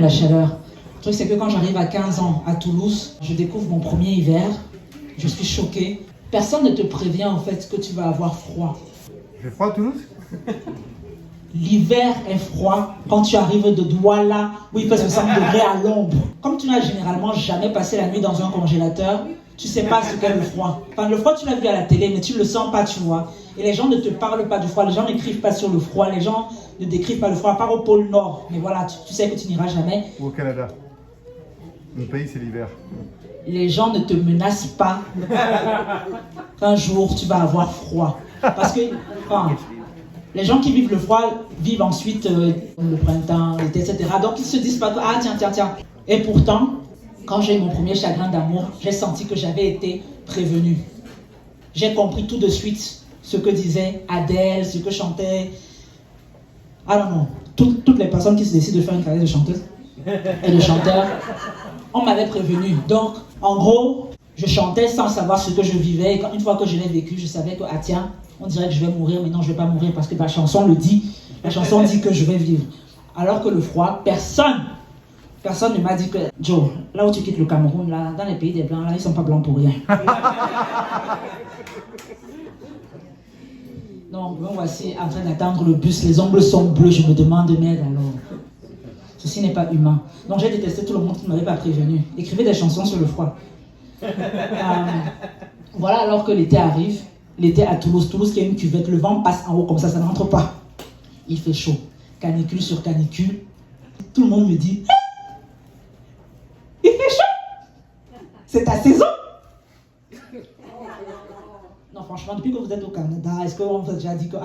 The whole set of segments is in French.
la chaleur. Le truc, c'est que quand j'arrive à 15 ans à Toulouse, je découvre mon premier hiver. Je suis choquée. Personne ne te prévient en fait que tu vas avoir froid. Il fait froid à Toulouse? L'hiver est froid quand tu arrives de Douala où il fait 60 degrés à l'ombre. Comme tu n'as généralement jamais passé la nuit dans un congélateur, tu ne sais pas ce qu'est le froid. Enfin, le froid, tu l'as vu à la télé, mais tu ne le sens pas, tu vois. Et les gens ne te parlent pas du froid, les gens n'écrivent pas sur le froid, les gens ne décrivent pas le froid, à part au pôle Nord. Mais voilà, tu sais que tu n'iras jamais. Ou au Canada. Mon pays, c'est l'hiver. Les gens ne te menacent pas qu'un jour tu vas avoir froid. Parce que enfin, les gens qui vivent le froid vivent ensuite le printemps, l'été, etc. Donc ils se disent pas que ah tiens. Et pourtant, quand j'ai eu mon premier chagrin d'amour, j'ai senti que j'avais été prévenue. J'ai compris tout de suite ce que disait Adèle, ce que chantait. Ah non, toutes les personnes qui se décident de faire une carrière de chanteuse et de chanteur, on m'avait prévenu. Donc, en gros, je chantais sans savoir ce que je vivais. Et une fois que je l'ai vécu, je savais que, ah tiens, on dirait que je vais mourir, mais non, je ne vais pas mourir parce que la chanson le dit. La chanson dit que je vais vivre. Alors que le froid, personne ne m'a dit que, Joe, là où tu quittes le Cameroun, là, dans les pays des Blancs, là, ils ne sont pas blancs pour rien. Donc, me voici en train d'attendre le bus, les ongles sont bleus, je me demande, merde alors. Ceci n'est pas humain. Donc j'ai détesté tout le monde qui ne m'avait pas prévenu. Écrivez des chansons sur le froid. Voilà, alors que l'été arrive, l'été à Toulouse, qui a une cuvette, le vent passe en haut comme ça ne rentre pas. Il fait chaud, canicule sur canicule. Tout le monde me dit, il fait chaud, c'est ta saison. Non, franchement, depuis que vous êtes au Canada, est-ce qu'on vous a déjà dit que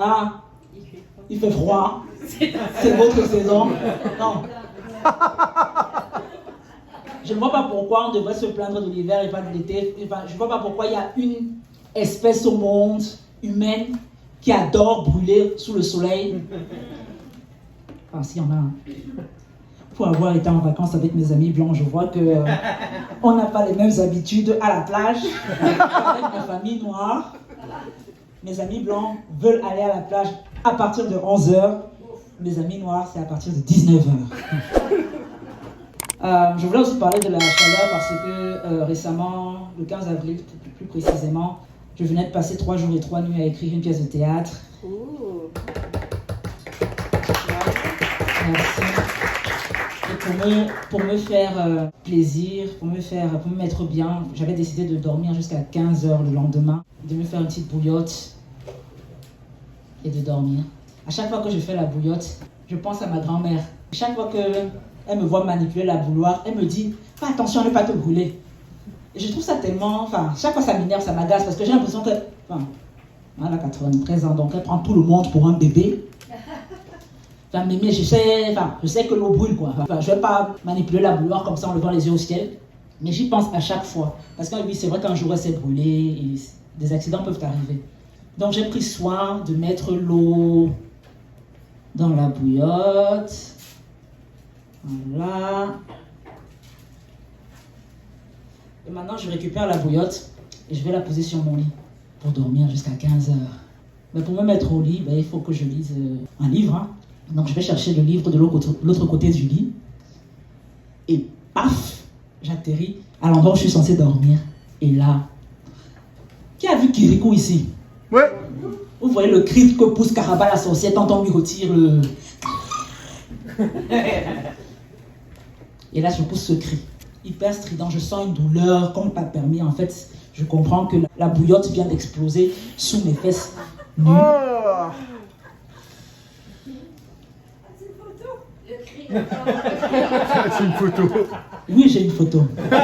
il fait froid, c'est votre saison? Non. Je ne vois pas pourquoi on devrait se plaindre de l'hiver et pas de l'été. Enfin, je ne vois pas pourquoi il y a une espèce au monde humaine qui adore brûler sous le soleil. Enfin, s'il y en a un. Pour avoir été en vacances avec mes amis blancs, je vois que on n'a pas les mêmes habitudes à la plage. Avec ma famille noire, mes amis blancs veulent aller à la plage à partir de 11h. Mes amis noirs, c'est à partir de 19h. Je voulais aussi parler de la chaleur parce que récemment, le 15 avril plus précisément, je venais de passer 3 jours et 3 nuits à écrire une pièce de théâtre. Ooh. Merci. Et pour me faire plaisir, pour me mettre bien, j'avais décidé de dormir jusqu'à 15h le lendemain, de me faire une petite bouillotte et de dormir. À chaque fois que je fais la bouillotte, je pense à ma grand-mère. Chaque fois qu'elle me voit manipuler la bouilloire, elle me dit « Fais attention à ne pas te brûler ». Et je trouve ça tellement... Enfin, chaque fois ça m'énerve, ça m'agace, parce que j'ai l'impression que... Enfin, elle a 93 ans, donc elle prend tout le monde pour un bébé. Enfin, mais je sais que l'eau brûle, quoi. Enfin, je ne vais pas manipuler la bouilloire comme ça en levant les yeux au ciel. Mais j'y pense à chaque fois. Parce que oui, c'est vrai qu'un jour elle s'est brûlée et des accidents peuvent arriver. Donc j'ai pris soin de mettre l'eau dans la bouillotte. Voilà. Et maintenant, je récupère la bouillotte et je vais la poser sur mon lit pour dormir jusqu'à 15h. Mais pour me mettre au lit, il faut que je lise un livre. Hein. Donc je vais chercher le livre de l'autre côté du lit. Et paf, j'atterris à l'endroit où je suis censée dormir. Et là, qui a vu Kirikou ici? Ouais. Vous voyez le cri que pousse Caraba la sorcière quand on lui retire le... Et là, je pousse ce cri. Hyper strident, je sens une douleur comme pas permis. En fait, je comprends que la bouillotte vient d'exploser sous mes fesses nues. Oh. C'est une photo. Oui, j'ai une photo. Ça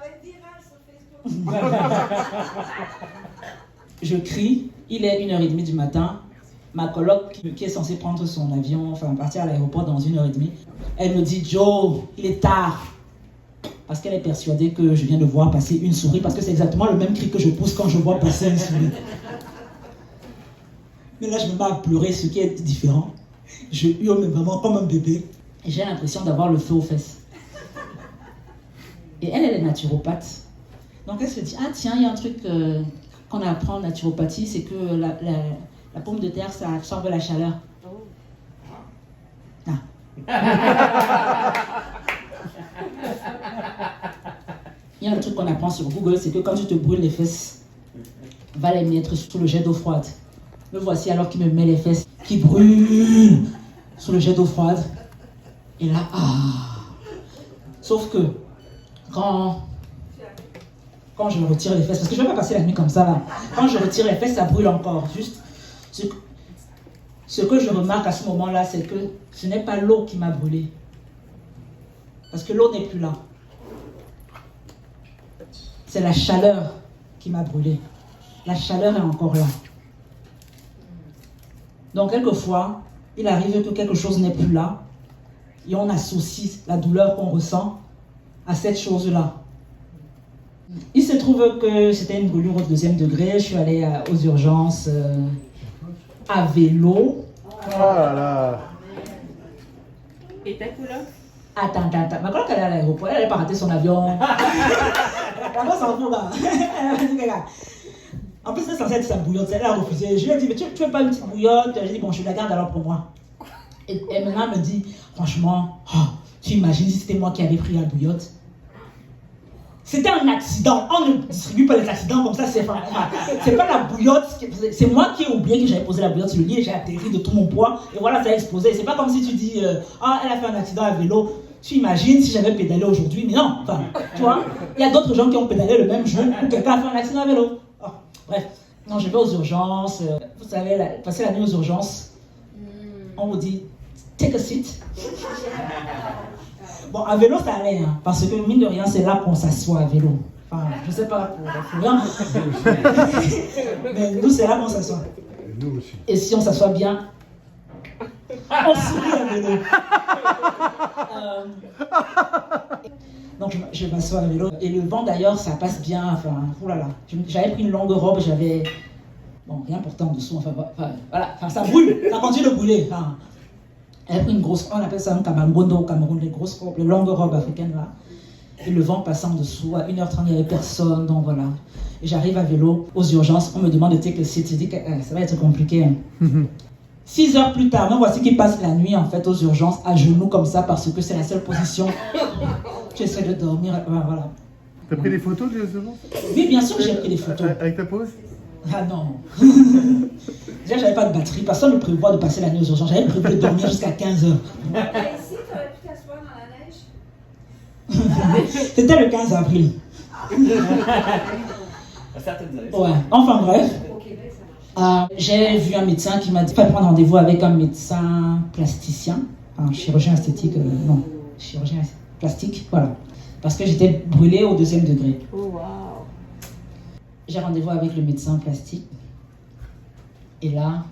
va être viral sur Facebook. Je crie, il est 1h30 du matin. Ma coloc qui est censée prendre son avion, enfin partir à l'aéroport dans 1h30, elle me dit « Joe, il est tard ». Parce qu'elle est persuadée que je viens de voir passer une souris, parce que c'est exactement le même cri que je pousse quand je vois passer une souris. Mais là, je me mets à pleurer, ce qui est différent. Je hurle vraiment comme un bébé. Et j'ai l'impression d'avoir le feu aux fesses. Et elle est naturopathe. Donc elle se dit, ah tiens, il y a un truc qu'on apprend en naturopathie, c'est que la pomme de terre, ça absorbe la chaleur. Il y a un truc qu'on apprend sur Google, c'est que quand tu te brûles les fesses, va les mettre sous le jet d'eau froide. Me voici alors qu'il me met les fesses qui brûlent sous le jet d'eau froide. Et là, Sauf que quand je me retire les fesses, parce que je ne vais pas passer la nuit comme ça là, quand je retire les fesses, ça brûle encore. Juste, ce que je remarque à ce moment-là, c'est que ce n'est pas l'eau qui m'a brûlé. Parce que l'eau n'est plus là. C'est la chaleur qui m'a brûlé. La chaleur est encore là. Donc, quelquefois, il arrive que quelque chose n'est plus là et on associe la douleur qu'on ressent à cette chose-là. Il se trouve que c'était une brûlure au 2e degré. Je suis allée aux urgences à vélo. Oh là là. Et ta couleur? Attends. Ma collègue, elle est à l'aéroport. Elle n'allait pas rater son avion. La s'en fout là. En plus, c'est censé être sa bouillotte. Elle a refusé. Je lui ai dit, mais tu veux pas une petite bouillotte? J'ai dit, bon, je la garde alors pour moi. Et maintenant, elle me dit, franchement, tu imagines si c'était moi qui avais pris la bouillotte? C'était un accident. On ne distribue pas les accidents comme ça. C'est pas la bouillotte. C'est moi qui ai oublié que j'avais posé la bouillotte sur le lit et j'ai atterri de tout mon poids. Et voilà, ça a explosé. C'est pas comme si tu dis, elle a fait un accident à vélo. Tu imagines si j'avais pédalé aujourd'hui. Mais non, enfin, tu vois, il y a d'autres gens qui ont pédalé le même jour où quelqu'un a fait un accident à vélo. Bref, non, je vais aux urgences. Vous savez, passer la nuit aux urgences, on vous dit, take a seat. Bon, à vélo, ça allait, hein, parce que mine de rien, c'est là qu'on s'assoit à vélo. Enfin, je sais pas pour rien. Mais nous, c'est là qu'on s'assoit. Nous aussi. Et si on s'assoit bien, on sourit à vélo. Donc, je m'assois à vélo. Et le vent, d'ailleurs, ça passe bien. Enfin, oulala. J'avais pris une longue robe, j'avais. Bon, rien porté en dessous. Enfin, voilà. Enfin, ça brûle. Ça continue de brûler. Enfin, elle a pris une grosse, on appelle ça un kamangondo au Cameroun, les grosses robes, les longues robes africaines là. Et le vent passant en dessous, à 1h30, il n'y avait personne, donc voilà. Et j'arrive à vélo aux urgences, on me demande de take le site, je dis que ça va être compliqué. 6 heures plus tard, me voici qui passe la nuit en fait aux urgences, à genoux comme ça, parce que c'est la seule position. J'essaie de dormir, voilà. T'as pris des photos de urgences? Oui, bien sûr que j'ai pris des photos. Avec ta pose? Ah non. Déjà, j'avais pas de batterie. Personne ne prévoit de passer la nuit aux urgences. J'avais prévu de dormir jusqu'à 15h. Et ici, tu aurais pu t'asseoir dans la neige? C'était le 15 avril. Ouais. Enfin bref. J'ai vu un médecin qui m'a dit de prendre rendez-vous avec un médecin plasticien. Un chirurgien esthétique. Non, chirurgien plastique. Voilà. Parce que j'étais brûlée au 2e degré. Oh, wow. J'ai rendez-vous avec le médecin plastique. Et là,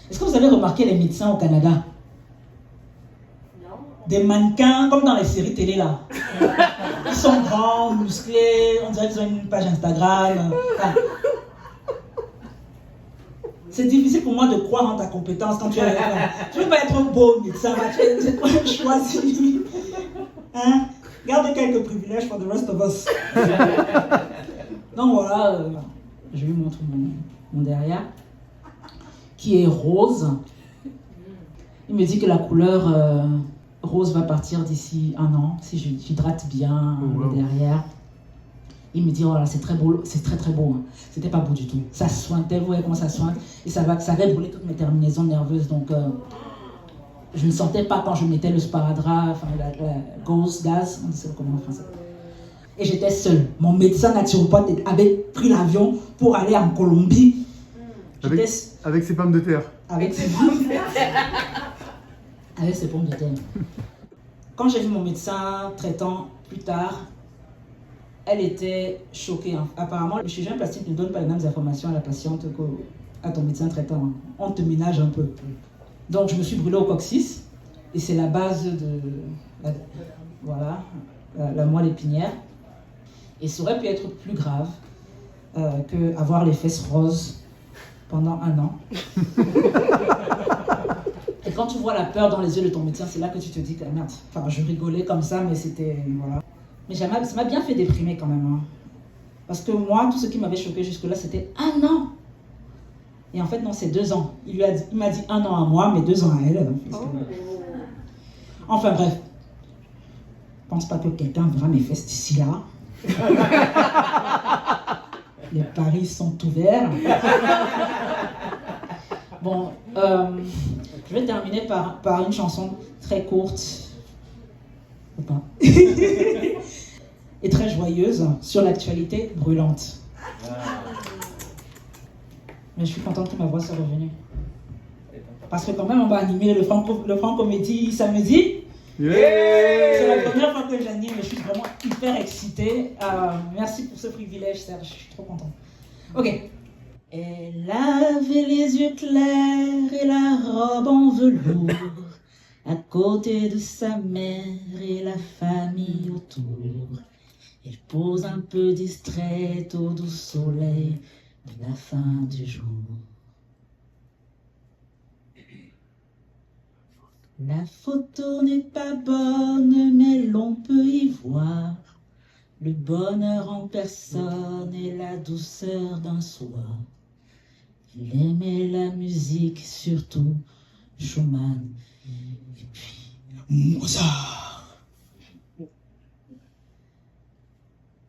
est-ce que vous avez remarqué les médecins au Canada? Non. Des mannequins comme dans les séries télé là. Ils sont grands, musclés, on dirait qu'ils ont une page Instagram. Enfin, c'est difficile pour moi de croire en ta compétence quand tu es là. Tu ne veux pas être un beau médecin, c'est toi qui choisis. Hein? Garde quelques privilèges for the rest of us. Donc voilà, je lui montre mon derrière, qui est rose. Il me dit que la couleur rose va partir d'ici 1 an, si j'hydrate bien le derrière. Il me dit, oh là, c'est très beau, c'est très très beau. Hein. C'était pas beau du tout. Ça sointait, vous voyez comment ça sointe. Et ça va brûler toutes mes terminaisons nerveuses. Donc, je ne sentais pas quand je mettais le sparadrap, enfin la gaz, on dit comment en français. Et j'étais seule. Mon médecin naturopathe avait pris l'avion pour aller en Colombie. Avec ses pommes de terre. Avec ses pommes de terre. Avec ses pommes de terre. Quand j'ai vu mon médecin traitant plus tard, elle était choquée. Apparemment, le chirurgien plastique ne donne pas les mêmes informations à la patiente qu'à ton médecin traitant. On te ménage un peu. Donc, je me suis brûlée au coccyx. Et c'est la base de la moelle épinière. Et ça aurait pu être plus grave qu'avoir les fesses roses pendant 1 an. Et quand tu vois la peur dans les yeux de ton médecin, c'est là que tu te dis que merde. Enfin, je rigolais comme ça, mais c'était... Voilà. Mais ça m'a bien fait déprimer quand même. Hein. Parce que moi, tout ce qui m'avait choqué jusque-là, c'était 1 an. Et en fait, non, c'est 2 ans. Il m'a dit 1 an à moi, mais 2 ans à elle. Enfin bref. Je pense pas que quelqu'un verra mes fesses d'ici là. Les paris sont ouverts. Bon, je vais terminer par une chanson très courte. Ou pas. Et très joyeuse sur l'actualité brûlante. Mais je suis contente que ma voix soit revenue. Parce que quand même, on va animer le Francomédie samedi. Yeah. C'est la première fois que j'anime et je suis vraiment hyper excitée. Merci pour ce privilège, Serge. Je suis trop contente. Ok. Elle avait les yeux clairs et la robe en velours, à côté de sa mère et la famille autour. Elle pose un peu distraite au doux soleil de la fin du jour. La photo n'est pas bonne, mais l'on peut y voir le bonheur en personne et la douceur d'un soir. Il aimait la musique, surtout Schumann et puis Mozart.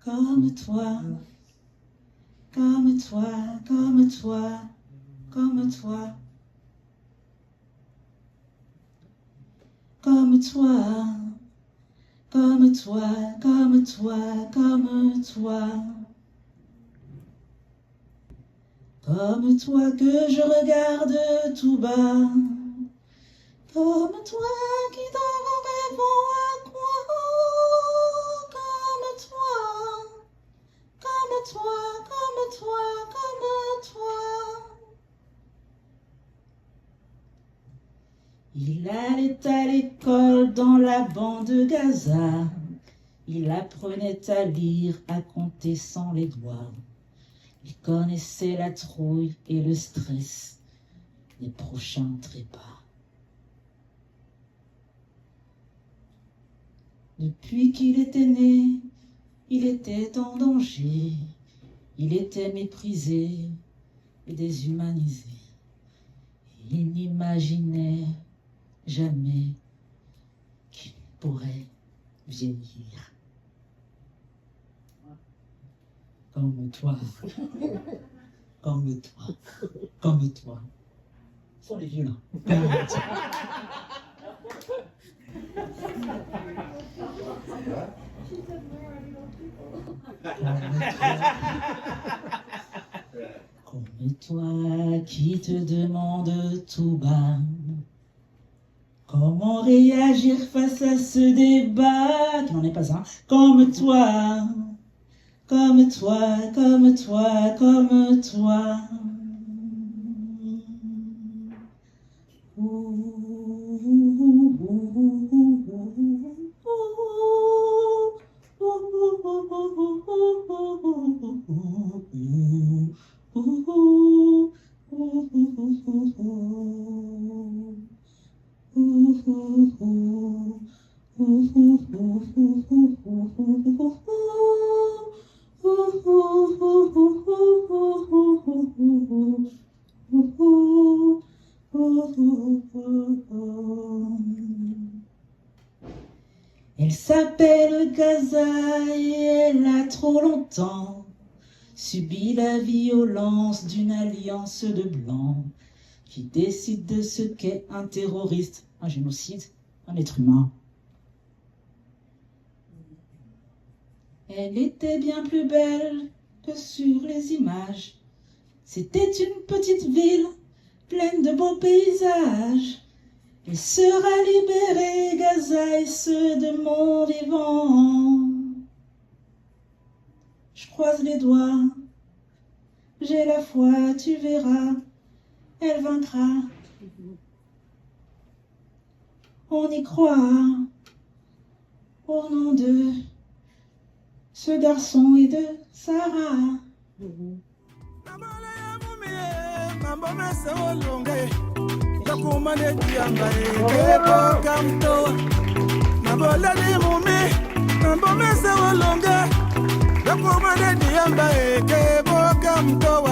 Comme toi, comme toi, comme toi, comme toi. Comme toi, comme toi, comme toi, comme toi. Comme toi que je regarde tout bas. Comme toi qui dans mon rêve à quoi. Comme toi, comme toi, comme toi, comme toi. Il allait à l'école dans la bande de Gaza. Il apprenait à lire, à compter sans les doigts. Il connaissait la trouille et le stress des prochains trépas. Depuis qu'il était né, il était en danger. Il était méprisé et déshumanisé. Il n'imaginait jamais qu'il pourrait vieillir comme toi, comme toi, comme toi. Ce sont les vieux là. Comme toi qui te demande tout bas. Comment réagir face à ce débat qui n'en est pas un? Comme toi, comme toi, comme toi, comme toi. Elle s'appelle Gaza et elle a trop longtemps subi la violence d'une alliance de blancs qui décide de ce qu'est un terroriste, un génocide, un être humain. Elle était bien plus belle que sur les images. C'était une petite ville pleine de beaux paysages. Elle sera libérée, Gaza et ceux de mon vivant. Je croise les doigts, j'ai la foi, tu verras, elle vaincra. On y croit, au nom de ce garçon et de Sarah. Yakumane diamba eke boka mtoa